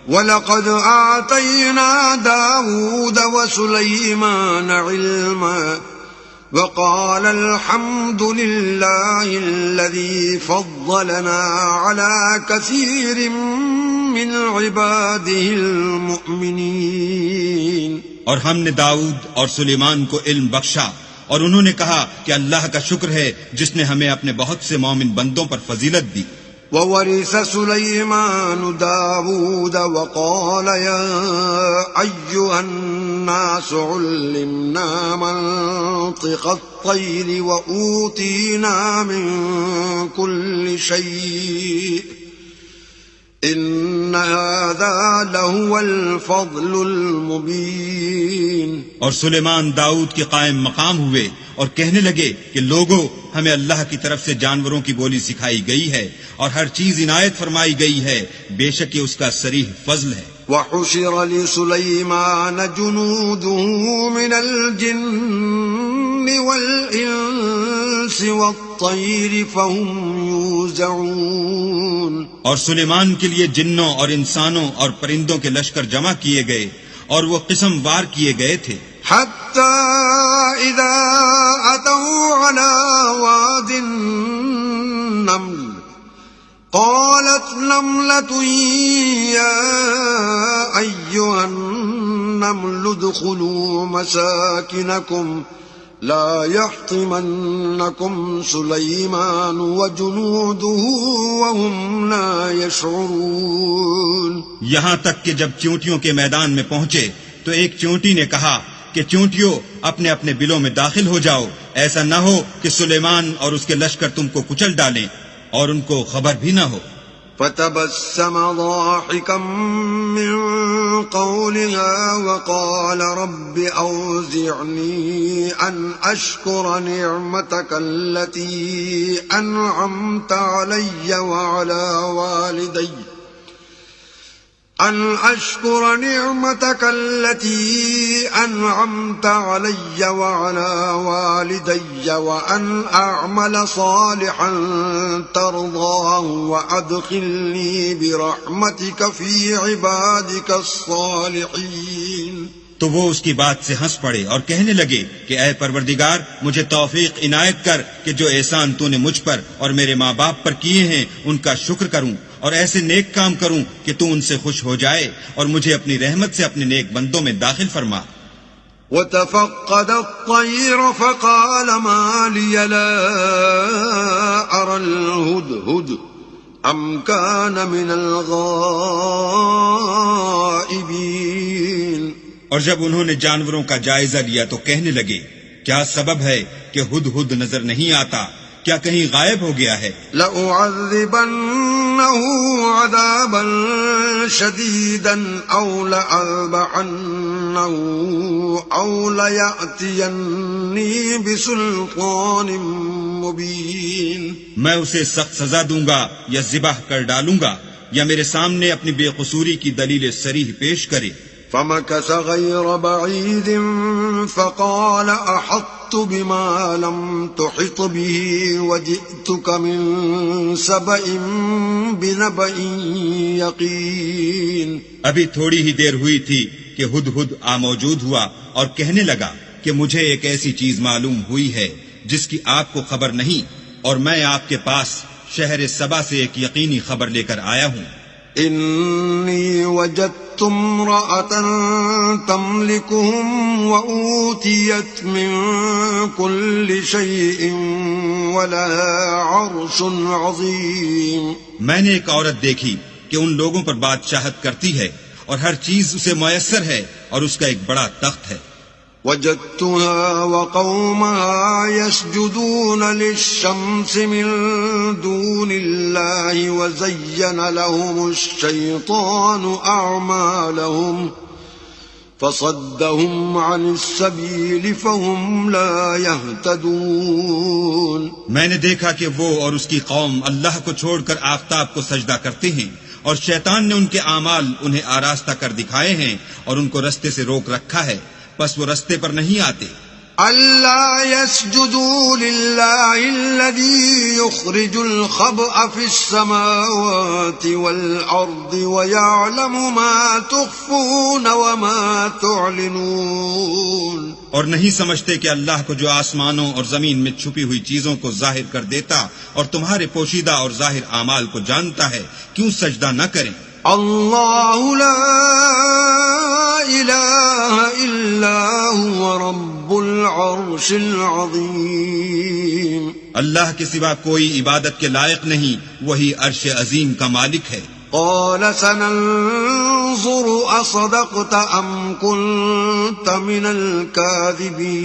وَلَقَدْ آتَيْنَا دَاوُودَ وَسُلَيْمَانَ عِلْمًا وَقَالَ الْحَمْدُ لِلَّهِ الَّذِي فَضَّلَنَا عَلَى كَثِيرٍ مِّنْ عِبَادِهِ الْمُؤْمِنِينَ۔ اور ہم نے داؤد اور سلیمان کو علم بخشا، اور انہوں نے کہا کہ اللہ کا شکر ہے جس نے ہمیں اپنے بہت سے مومن بندوں پر فضیلت دی۔ وَوَرِثَ سُلَيْمَانُ دَاوُودَ وَقَالَ يَا أَيُّهَا النَّاسُ عُلِّمْنَا مَنطِقَ الطَّيْرِ وَأُوتِينَا مِن كُلِّ شَيْءٍ إِنَّ هَذَا لَهُوَ الْفَضْلُ الْمُبِينُ۔ اور سلیمان داؤد کے قائم مقام ہوئے اور کہنے لگے کہ لوگو، ہمیں اللہ کی طرف سے جانوروں کی بولی سکھائی گئی ہے اور ہر چیز عنایت فرمائی گئی ہے، بے شک یہ اس کا صریح فضل ہے۔ وَحُشِرَ لِسُلَيْمَانَ جُنُودُهُ مِنَ الْجِنِّ وَالْإِنسِ وَالطَّيْرِ فَهُمْ يُوزَعُونَ۔ اور سلیمان کے لیے جنوں اور انسانوں اور پرندوں کے لشکر جمع کیے گئے اور وہ قسم وار کیے گئے تھے، حتى إذا أتوا على واد النمل قالت نملة يا أيها النمل ادخلوا مساكنكم لا يحطمنكم سليمان وجنوده وهم لا يشعرون۔ یہاں تک کہ جب چونٹیوں کے میدان میں پہنچے تو ایک چونٹی نے کہا کہ چونٹیوں اپنے اپنے بلوں میں داخل ہو جاؤ، ایسا نہ ہو کہ سلیمان اور اس کے لشکر تم کو کچل ڈالیں اور ان کو خبر بھی نہ ہو۔ فتبسم ضاحكا من قولها وقال رب أوزعني أن أشكر نعمتك التي أنعمت علي وعلى والدي أن أشكر نعمتك التي أنعمت علي وعلى والدي وأن أعمل صالحا ترضاه وأدخلني برحمتك في عبادك الصالحين۔ تو وہ اس کی بات سے ہنس پڑے اور کہنے لگے کہ اے پروردگار، مجھے توفیق عنایت کر کہ جو احسان تو نے مجھ پر اور میرے ماں باپ پر کیے ہیں ان کا شکر کروں اور ایسے نیک کام کروں کہ تو ان سے خوش ہو جائے اور مجھے اپنی رحمت سے اپنے نیک بندوں میں داخل فرما۔ وَتَفَقَّدَ الطَّيْرَ فَقَالَ مَا لِيَ لَا أَرَى الْهُدْهُدَ أَمْ كَانَ مِنَ الْغَائِبِينَ۔ اور جب انہوں نے جانوروں کا جائزہ لیا تو کہنے لگے، کیا سبب ہے کہ ہدہد نظر نہیں آتا؟ کیا کہیں غائب ہو گیا ہے؟ لَأُعَذِّبَنَّهُ عَذَابًا شَدِيدًا أَوْ لَأَذْبَحَنَّهُ أَوْ لَيَأْتِيَنِّي بِسُلْطَانٍ مُبِينٍ۔ میں اسے سخت سزا دوں گا یا ذبح کر ڈالوں گا یا میرے سامنے اپنی بے قصوری کی دلیل صریح پیش کرے۔ فمكث غير بعيد فقال أحطت بما لم تحط به وجئتك من سبأ بنبأ يقين۔ ابھی تھوڑی ہی دیر ہوئی تھی کہ ہدہد موجود ہوا اور کہنے لگا کہ مجھے ایک ایسی چیز معلوم ہوئی ہے جس کی آپ کو خبر نہیں، اور میں آپ کے پاس شہر سبا سے ایک یقینی خبر لے کر آیا ہوں۔ إني وجدت امرأة تملكهم وأوتيت من كل شيء ولها عرش عظيم۔ میں نے ایک عورت دیکھی کہ ان لوگوں پر بادشاہت کرتی ہے اور ہر چیز اسے میسر ہے اور اس کا ایک بڑا تخت ہے۔ وجدتها وقومها يسجدون للشمس من دون الله وزين لهم الشيطان أعمالهم فصدهم عن السبيل فهم لا يهتدون۔ میں نے دیکھا کہ وہ اور اس کی قوم اللہ کو چھوڑ کر آفتاب کو سجدہ کرتے ہیں اور شیطان نے ان کے اعمال انہیں آراستہ کر دکھائے ہیں اور ان کو رستے سے روک رکھا ہے، پس وہ رستے پر نہیں آتے۔ ألا يسجدوا لله الذي يخرج الخبأ في السماوات والأرض ويعلم ما تخفون وما تعلنون. اور نہیں سمجھتے کہ اللہ کو جو آسمانوں اور زمین میں چھپی ہوئی چیزوں کو ظاہر کر دیتا اور تمہارے پوشیدہ اور ظاہر اعمال کو جانتا ہے، کیوں سجدہ نہ کریں؟ اللہ لا الہ الا هو رب العرش العظیم. اللہ کے سوا کوئی عبادت کے لائق نہیں، وہی عرش عظیم کا مالک ہے. قال سننظر اصدقت ام كنت من الكاذبین.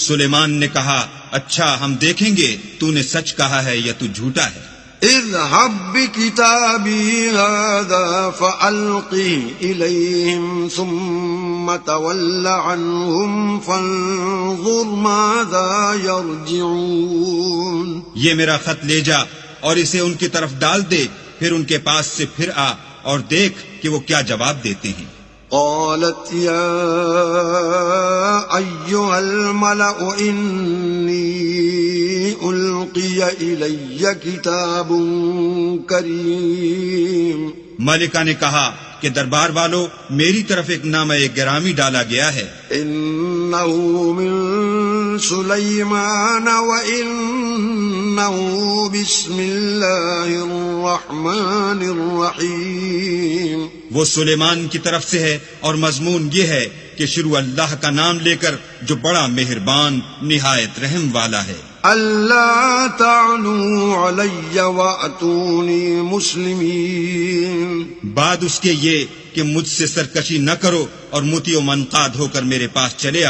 سلیمان نے کہا، اچھا ہم دیکھیں گے تو نے سچ کہا ہے یا تو جھوٹا ہے. اذهب بكتابي هذا فألقه إليهم ثم تول عنهم فانظر ماذا يرجعون. یہ میرا خط لے جا اور اسے ان کی طرف ڈال دے، پھر ان کے پاس سے پھر آ اور دیکھ کہ وہ کیا جواب دیتے ہیں. قالت يا أيها الملأ إني ألقي إلي كتاب كريم. ملکہ نے کہا کہ دربار والو، میری طرف ایک نامہ گرامی ڈالا گیا ہے. إنه من سليمان وإنه بسم الله الرحمن الرحيم. وہ سلیمان کی طرف سے ہے اور مضمون یہ ہے کہ شروع اللہ کا نام لے کر جو بڑا مہربان نہایت رحم والا ہے. اللہ تعلوا علی واتونی مسلمین. بعد اس کے یہ کہ مجھ سے سرکشی نہ کرو اور متی و منقاد ہو کر میرے پاس چلے آ.